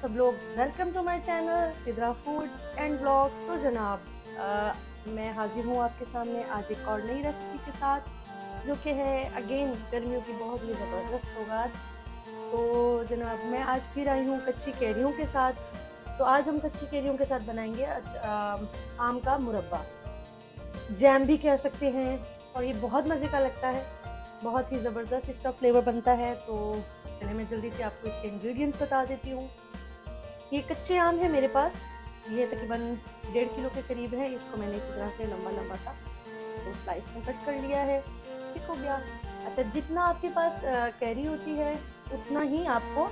सब लोग, welcome to my channel Sidra foods and blogs. तो जनाब, मैं हाजिर हूँ आपके सामने आज एक और नई रेसिपी के साथ, जो कि है अगेन गर्मियों की बहुत ही ज़बरदस्त सौगात। तो जनाब, मैं आज फिर आई हूँ कच्ची कैरियों के साथ। तो आज हम कच्ची कैरियों के साथ बनाएंगे आम का मुरब्बा, जैम भी कह सकते हैं। और ये बहुत मज़े का लगता है, बहुत ही ज़बरदस्त इसका फ्लेवर बनता है। तो चलिए मैं जल्दी से आपको इसके इंग्रेडिएंट्स बता देती हूँ। ये कच्चे आम है मेरे पास, ये तकरीबन 1.5 किलो के करीब है। इसको मैंने इसी तरह से लंबा लंबा सा तो स्लाइस में कट कर लिया है। ठीक हो गया। अच्छा, जितना आपके पास कैरी होती है उतना ही आपको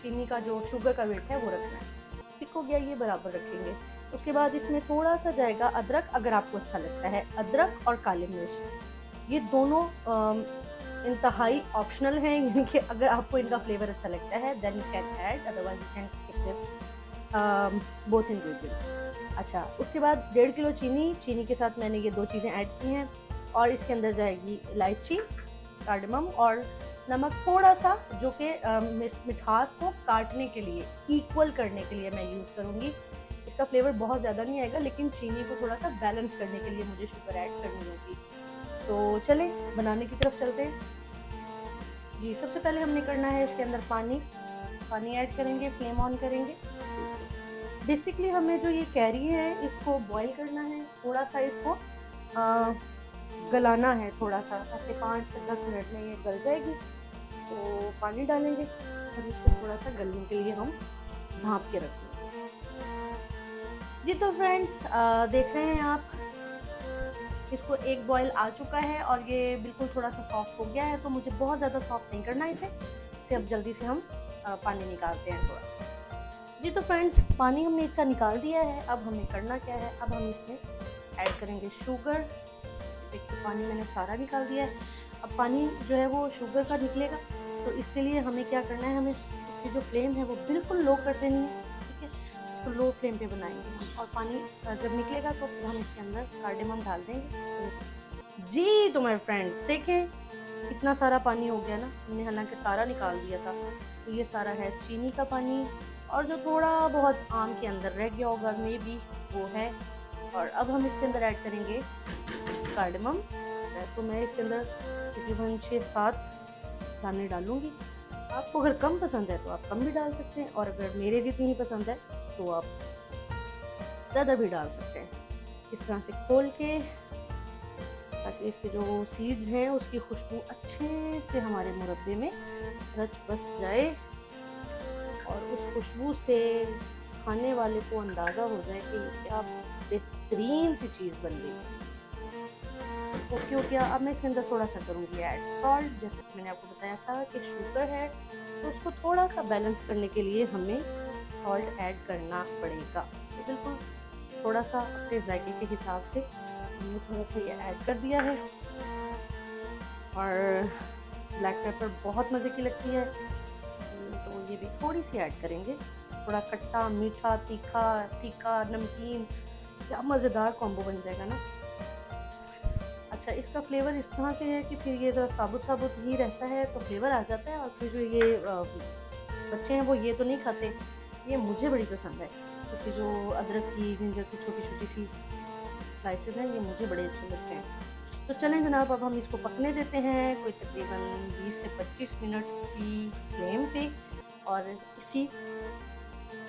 चीनी का जो शुगर का वेट है वो रखना है। ठीक हो गया, ये बराबर रखेंगे। उसके बाद इसमें थोड़ा सा जाएगा अदरक, अगर आपको अच्छा लगता है। अदरक और काली मिर्च, ये दोनों इंतहाई ऑप्शनल हैं, यानी कि अगर आपको इनका फ्लेवर अच्छा लगता है then you can add, otherwise you can skip this both ingredients. अच्छा, उसके बाद 1.5 किलो चीनी के साथ मैंने ये दो चीज़ें ऐड की हैं, और इसके अंदर जाएगी इलायची, कार्डमम और नमक थोड़ा सा, जो कि मिठास को काटने के लिए, इक्वल करने के लिए मैं यूज़ करूँगी। इसका फ्लेवर बहुत ज़्यादा नहीं आएगा, लेकिन चीनी को थोड़ा सा बैलेंस करने के लिए मुझे शुगर ऐड करनी होगी। तो चलें बनाने की तरफ चलते हैं। जी, सबसे पहले हमने करना है इसके अंदर पानी ऐड करेंगे, फ्लेम ऑन करेंगे। बेसिकली हमें जो ये कैरी है इसको बॉईल करना है, थोड़ा सा इसको गलाना है, थोड़ा सा ऐसे 5 से 10 मिनट में ये गल जाएगी। तो पानी डालेंगे और इसको थोड़ा सा गलने के लिए हम ढाँप के रखेंगे। जी तो फ्रेंड्स, देख रहे हैं आप, इसको एक बॉईल आ चुका है और ये बिल्कुल थोड़ा सा सॉफ्ट हो गया है। तो मुझे बहुत ज़्यादा सॉफ्ट नहीं करना इसे अब जल्दी से हम पानी निकालते हैं थोड़ा। जी तो फ्रेंड्स, पानी हमने इसका निकाल दिया है। अब हमें करना क्या है, अब हम इसमें ऐड करेंगे शुगर। देखिए, पानी मैंने सारा निकाल दिया है। अब पानी जो है वो शुगर का निकलेगा, तो इसके लिए हमें क्या करना है, हमें इसकी जो फ्लेम है वो बिल्कुल लो कर देनी है। ठीक है, इसको लो फ्लेम पे बनाएंगे हम, और पानी जब निकलेगा तो फिर हम इसके अंदर कार्डेमम डाल देंगे। जी तो मेरे फ्रेंड्स, देखें कितना सारा पानी हो गया ना, हमने हालांकि सारा निकाल दिया था। तो ये सारा है चीनी का पानी, और जो थोड़ा बहुत आम के अंदर रह गया होगा मे बी वो है। और अब हम इसके अंदर ऐड करेंगे कार्डमम। तो मैं इसके अंदर तकरीबन 6-7 दाने डालूंगी। आपको अगर कम पसंद है तो आप कम भी डाल सकते हैं, और अगर मेरे जितनी ही पसंद है तो आप ज़्यादा भी डाल सकते हैं। इस तरह से खोल के, ताकि इसके जो सीड्स हैं उसकी खुशबू अच्छे से हमारे मुरब्बे में रच बस जाए, और उस खुशबू से खाने वाले को अंदाज़ा हो जाए कि क्या बेहतरीन सी चीज़ बन गई है। ओके ओके, अब मैं इसके अंदर थोड़ा सा करूँगी ऐड सॉल्ट। जैसे कि मैंने आपको बताया था कि शुगर है, तो उसको थोड़ा सा बैलेंस करने के लिए हमें सॉल्ट ऐड करना पड़ेगा। तो बिल्कुल थोड़ा सा अपने जायके के हिसाब से हमने थोड़ा सा ये ऐड कर दिया है। और ब्लैक पेपर बहुत मज़े की लगती है, तो ये भी थोड़ी सी ऐड करेंगे। थोड़ा खट्टा मीठा तीखा तीखा नमकीन, क्या मज़ेदार कॉम्बो बन जाएगा ना। अच्छा, इसका फ्लेवर इस तरह से है कि फिर ये ज़रा साबुत साबुत ही रहता है तो फ्लेवर आ जाता है। और फिर जो ये बच्चे हैं वो ये तो नहीं खाते, ये मुझे बड़ी पसंद है, क्योंकि जो अदरक की जिंजर की छोटी छोटी सी स्लाइसेस हैं ये मुझे बड़े अच्छे लगते हैं। तो चलें जनाब, अब हम इसको पकने देते हैं कोई तकरीबन 20 से 25 मिनट इसी फ्लेम पे, और इसी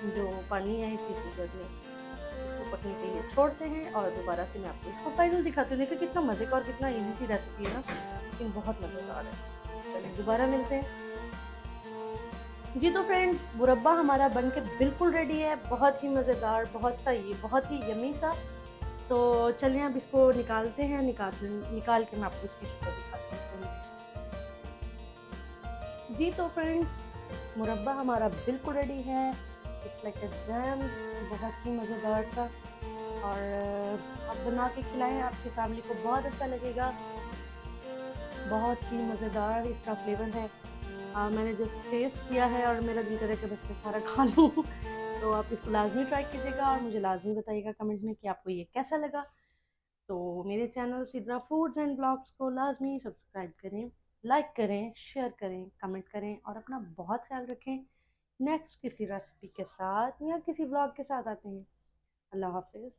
जो पानी है इसी शुगर में इसको पकने के लिए छोड़ते हैं। और दोबारा से मैं आपको इसको फाइनल दिखाती हूँ। देखिए कितना मज़े का और कितना इजी सी रेसिपी है ना, लेकिन बहुत मज़ेदार है। चलिए दोबारा मिलते हैं। जी तो फ्रेंड्स, मुरब्बा हमारा बन के बिल्कुल रेडी है, बहुत ही मज़ेदार, बहुत सही, बहुत ही यमी सा। तो चलिए अब इसको निकालते हैं। निकाल के मैं आपको इसकी शक्ल दिखाती हूँ थोड़ी सी। जी तो फ्रेंड्स, मुरब्बा हमारा बिल्कुल रेडी है। इट्स लाइक अ जैम, बहुत ही मज़ेदार सा। और आप बना के खिलाएं, आपकी फैमिली को बहुत अच्छा लगेगा। बहुत ही मज़ेदार इसका फ्लेवर है। मैंने जस्ट टेस्ट किया है और मेरा दिल करे कि बस मैं सारा खा लूँ। तो आप इसको लाजमी ट्राई कीजिएगा और मुझे लाजमी बताइएगा कमेंट में कि आपको ये कैसा लगा। तो मेरे channel Sidra foods and blogs को लाजमी सब्सक्राइब करें, लाइक करें, शेयर करें, कमेंट करें, और अपना बहुत ख्याल रखें। नेक्स्ट किसी रेसिपी के साथ या किसी ब्लॉग के साथ आते हैं। अल्लाह हाफिज़।